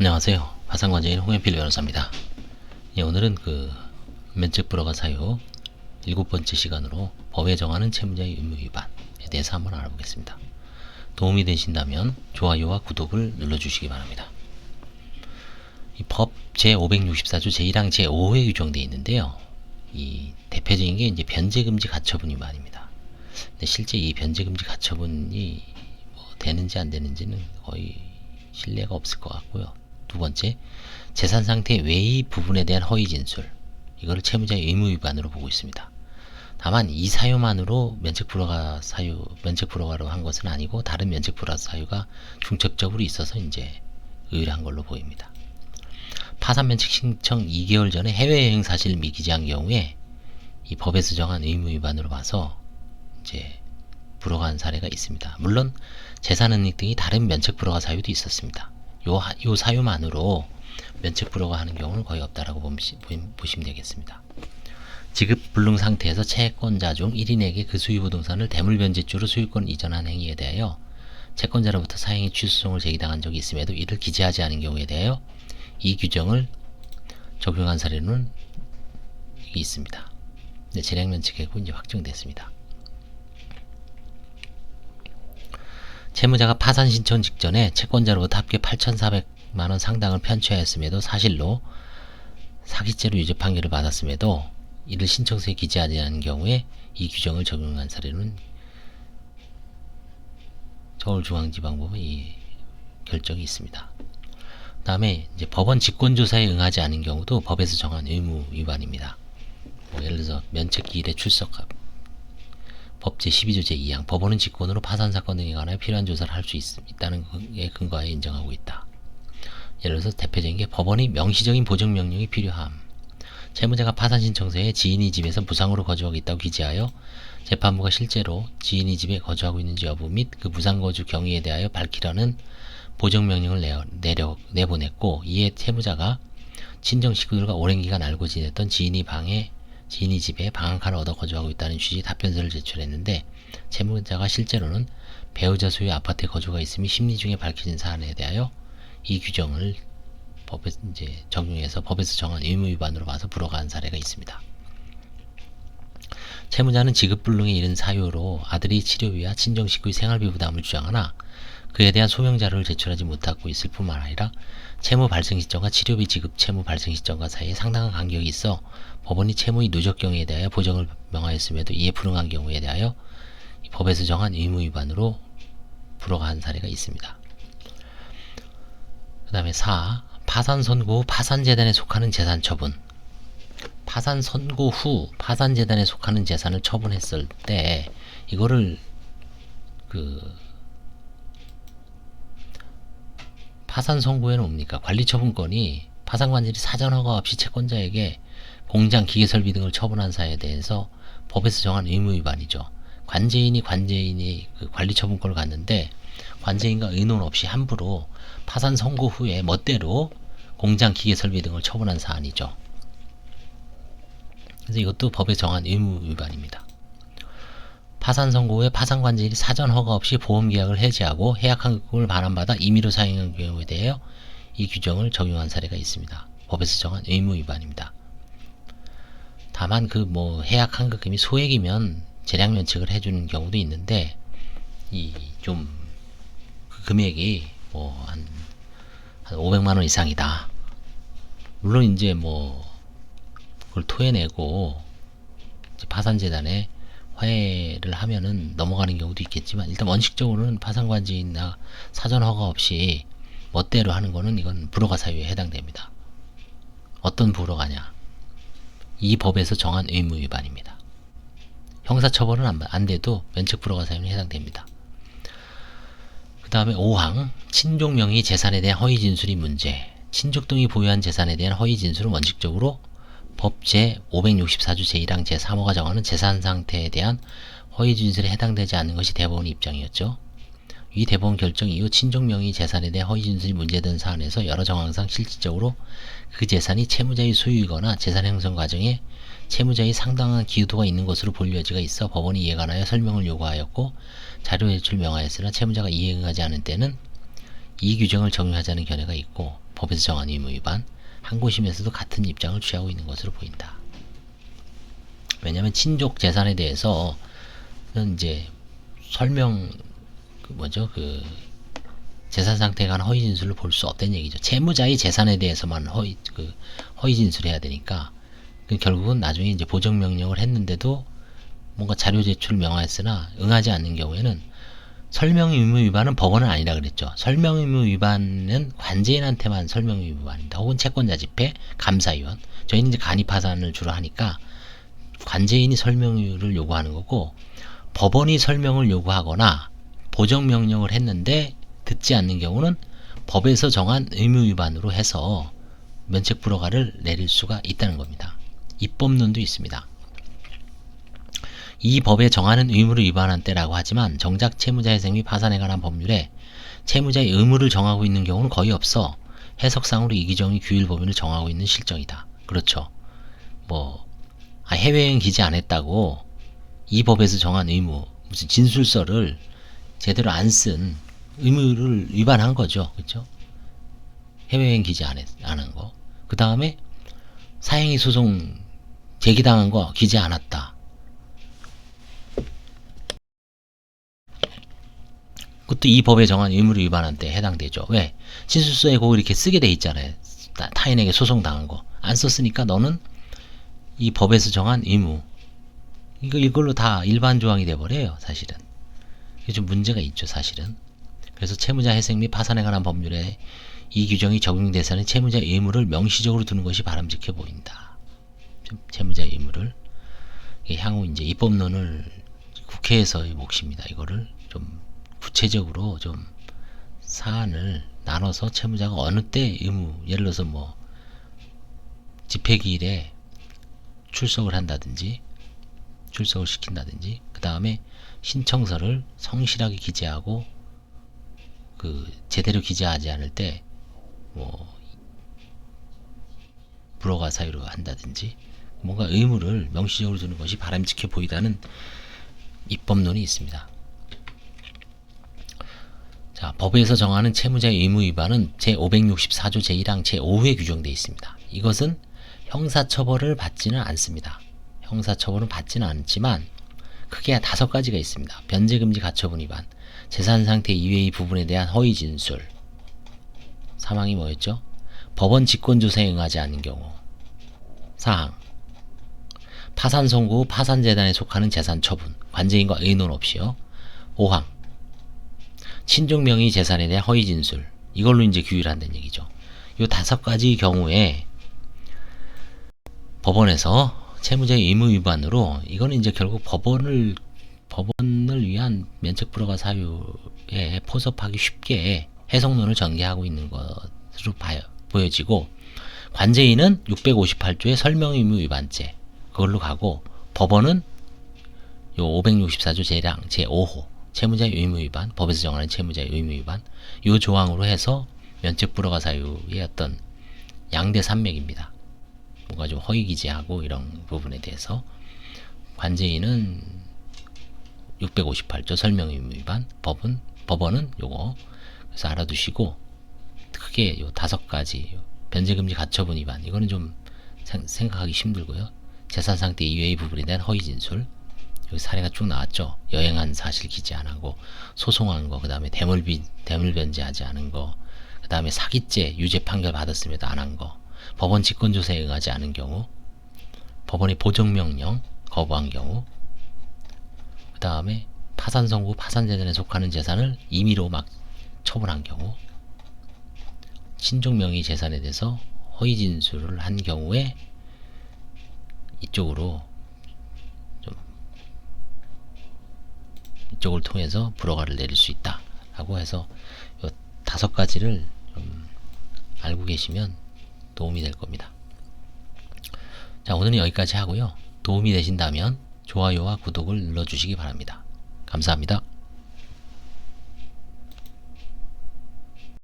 안녕하세요. 화상관제인 홍현필 변호사입니다. 예, 오늘은 면책 불허가 사유 7번째 시간으로 법에 정하는 채무자의 의무 위반에 대해서 한번 알아보겠습니다. 도움이 되신다면 좋아요와 구독을 눌러주시기 바랍니다. 이 법 제564조 제1항 제5호에 규정되어 있는데요. 이 대표적인 게 이제 변제금지 가처분 위반입니다. 근데 실제 이 변제금지 가처분이 되는지 안 되는지는 거의 신뢰가 없을 것 같고요. 두 번째, 재산 상태 외의 부분에 대한 허위 진술, 이거를 채무자의 의무 위반으로 보고 있습니다. 다만 이 사유만으로 면책 불허가로 한 것은 아니고 다른 면책 불허 사유가 중첩적으로 있어서 이제 의뢰한 걸로 보입니다. 파산 면책 신청 2개월 전에 해외여행 사실을 미기재한 경우에 이 법에서 정한 의무 위반으로 봐서 이제 불허가 한 사례가 있습니다. 물론 재산은닉 등이 다른 면책 불허가 사유도 있었습니다. 요 사유만으로 면책 불허가 하는 경우는 거의 없다라고 보시면 되겠습니다. 지급 불능 상태에서 채권자 중 1인에게 그 수유 부동산을 대물변제주로 소유권 이전한 행위에 대하여 채권자로부터 사행위 취소송을 제기당한 적이 있음에도 이를 기재하지 않은 경우에 대하여 이 규정을 적용한 사례는 있습니다. 네, 재량 면책액은 이제 확정됐습니다. 채무자가 파산 신청 직전에 채권자로부터 합계 8,400만원 상당을 편취하였음에도 사실로 사기죄로 유죄 판결을 받았음에도 이를 신청서에 기재하지 않은 경우에 이 규정을 적용한 사례는 서울중앙지방법의 이 결정이 있습니다. 그 다음에 이제 법원 직권조사에 응하지 않은 경우도 법에서 정한 의무 위반입니다. 예를 들어서 면책기일에 출석함, 법 제12조 제2항 법원은 직권으로 파산사건 등에 관하여 필요한 조사를 할 수 있다는 것에 근거하여 인정하고 있다. 예를 들어서 대표적인 게 법원이 명시적인 보증명령이 필요함, 채무자가 파산신청서에 지인이 집에서 무상으로 거주하고 있다고 기재하여 재판부가 실제로 지인이 집에 거주하고 있는지 여부 및 그 무상거주 경위에 대하여 밝히라는 보증명령을 내보냈고, 이에 채무자가 친정 식구들과 오랜 기간 알고 지냈던 지인이 집에 방 한 칸을 얻어 거주하고 있다는 취지의 답변서를 제출했는데, 채무자가 실제로는 배우자 소유 아파트에 거주가 있음이 심리 중에 밝혀진 사안에 대하여 이 규정을 법에 이제 적용해서 법에서 정한 의무 위반으로 봐서 불허가 한 사례가 있습니다. 채무자는 지급불능에 이른 사유로 아들이 치료비와 친정 식구의 생활비 부담을 주장하나 그에 대한 소명 자료를 제출하지 못하고 있을 뿐만 아니라 채무 발생 시점과 치료비 지급 채무 발생 시점과 사이에 상당한 간격이 있어 법원이 채무의 누적 경위에 대하여 보정을 명하였음에도 이에 불응한 경우에 대하여 법에서 정한 의무 위반으로 불허가 한 사례가 있습니다. 그 다음에 4. 파산 선고 후 파산재단에 속하는 재산 처분. 파산 선고 후 파산재단에 속하는 재산을 처분했을 때 이거를 파산 선고에는 뭡니까? 관리처분권이 파산관절이 사전 허가 없이 채권자에게 공장, 기계설비 등을 처분한 사유에 대해서 법에서 정한 의무 위반이죠. 관제인이 관리처분권을 갖는데 관제인과 의논 없이 함부로 파산 선고 후에 멋대로 공장, 기계설비 등을 처분한 사안이죠. 그래서 이것도 법에 정한 의무 위반입니다. 파산 선고 후에 파산관제인이 사전 허가 없이 보험계약을 해지하고 해약환급금을 반환받아 임의로 사용한 경우에 대하여 이 규정을 적용한 사례가 있습니다. 법에서 정한 의무 위반입니다. 다만 해약환급금이 소액이면 재량면책을 해주는 경우도 있는데 그 금액이 한 500만원 이상이다. 물론 이제 그걸 토해내고 파산재단에 화해를 하면은 넘어가는 경우도 있겠지만, 일단 원칙적으로는 파산관제인이나 사전 허가 없이 멋대로 하는 거는 이건 불허가 사유에 해당됩니다. 어떤 불허가냐? 이 법에서 정한 의무 위반입니다. 형사처벌은 안 돼도 면책 불허가 사유는 해당됩니다. 그 다음에 5항 친족 명의 재산에 대한 허위 진술이 문제. 친족 등이 보유한 재산에 대한 허위 진술은 원칙적으로 법 제564조 제1항 제3호가 정하는 재산 상태에 대한 허위 진술에 해당되지 않는 것이 대법원의 입장이었죠. 이 대법원 결정 이후 친족 명의 재산에 대한 허위 진술이 문제된 사안에서 여러 정황상 실질적으로 그 재산이 채무자의 소유이거나 재산 형성 과정에 채무자의 상당한 기여도가 있는 것으로 볼 여지가 있어 법원이 이에 관하여 설명을 요구하였고 자료 제출 명하였으나 채무자가 이에 응하지 않은 때는 이 규정을 적용하자는 견해가 있고, 법에서 정한 의무 위반, 항고심에서도 같은 입장을 취하고 있는 것으로 보인다. 왜냐하면 친족 재산에 대해서는 이제 설명 재산 상태에 관한 허위 진술을 볼 수 없다는 얘기죠. 채무자의 재산에 대해서만 허위 진술해야 되니까 결국은 나중에 이제 보정 명령을 했는데도 뭔가 자료 제출 명하였으나 응하지 않는 경우에는 설명 의무 위반은 법원은 아니라 그랬죠. 설명 의무 위반은 관제인한테만 설명 의무 위반입니다. 혹은 채권자 집회, 감사위원. 저희는 이제 간이 파산을 주로 하니까 관제인이 설명을 요구하는 거고, 법원이 설명을 요구하거나 보정 명령을 했는데 듣지 않는 경우는 법에서 정한 의무 위반으로 해서 면책 불허가를 내릴 수가 있다는 겁니다. 입법론도 있습니다. 이 법에 정하는 의무를 위반한 때라고 하지만 정작 채무자 회생 및 파산에 관한 법률에 채무자의 의무를 정하고 있는 경우는 거의 없어 해석상으로 이 규정이 규율 범위를 정하고 있는 실정이다. 그렇죠. 해외여행 기재 안 했다고 이 법에서 정한 의무, 무슨 진술서를 제대로 안 쓴 의무를 위반한 거죠. 그렇죠? 해외여행 기재 안 한 거. 그 다음에 사행위 소송 제기당한 거 기재 안 했다. 그것도 이 법에 정한 의무를 위반한 때 해당되죠. 왜? 진술서에 그거 이렇게 쓰게 돼 있잖아요. 타인에게 소송 당한 거. 안 썼으니까 너는 이 법에서 정한 의무. 이걸로 다 일반 조항이 돼버려요. 사실은. 이게 좀 문제가 있죠. 사실은. 그래서 채무자 회생 및 파산에 관한 법률에 이 규정이 적용돼서는 채무자의 의무를 명시적으로 두는 것이 바람직해 보인다. 채무자의 의무를. 향후 이제 입법론을 국회에서의 몫입니다. 이거를 좀 구체적으로 좀 사안을 나눠서 채무자가 어느 때 의무, 예를 들어서 집회기일에 출석을 한다든지 출석을 시킨다든지, 그 다음에 신청서를 성실하게 기재하고 제대로 기재하지 않을 때 불허가 사유로 한다든지, 뭔가 의무를 명시적으로 두는 것이 바람직해 보이다는 입법론이 있습니다. 자, 법에서 정하는 채무자의 의무 위반은 제564조 제1항 제5호에 규정되어 있습니다. 이것은 형사처벌을 받지는 않습니다. 형사처벌은 받지는 않지만 크게 5가지가 있습니다. 변제금지 가처분 위반, 재산상태 이외의 부분에 대한 허위 진술, 사망이 뭐였죠? 법원 직권조사에 응하지 않는 경우, 4항 파산 선고 후 파산재단에 속하는 재산 처분, 관제인과 의논 없이요. 5항 친족 명의 재산에 대한 허위 진술, 이걸로 이제 규율한다는 얘기죠. 이 5가지 경우에 법원에서 채무자의 의무 위반으로, 이거는 이제 결국 법원을 위한 면책 불허가 사유에 포섭하기 쉽게 해석론을 전개하고 있는 것으로 보여지고, 관제인은 658조의 설명 의무 위반죄 그걸로 가고, 법원은 요 564조 제1항 제5호 채무자의 의무 위반, 법에서 정하는 채무자의 의무 위반, 요 조항으로 해서 면책 불허가 사유의 어떤 양대 산맥입니다. 뭔가 좀 허위 기재하고 이런 부분에 대해서 관제인은 658조 설명 의무 위반, 법원은 요거. 그래서 알아두시고, 크게 요 5가지 변제금지 가처분 위반, 이거는 좀 생각하기 힘들고요. 재산상태 이외의 부분에 대한 허위 진술, 여기 사례가 쭉 나왔죠. 여행한 사실 기재 안 하고, 소송한 거, 그 다음에 대물 변제하지 않은 거, 그 다음에 사기죄 유죄 판결 받았음에도 안 한 거, 법원 직권조사에 응하지 않은 경우, 법원의 보정명령 거부한 경우, 그 다음에 파산 선고 파산재단에 속하는 재산을 임의로 막 처분한 경우, 친족 명의 재산에 대해서 허위 진술을 한 경우에 이쪽을 통해서 불허가를 내릴 수 있다 라고 해서 이 5가지를 좀 알고 계시면 도움이 될 겁니다. 자, 오늘은 여기까지 하고요. 도움이 되신다면 좋아요와 구독을 눌러주시기 바랍니다. 감사합니다.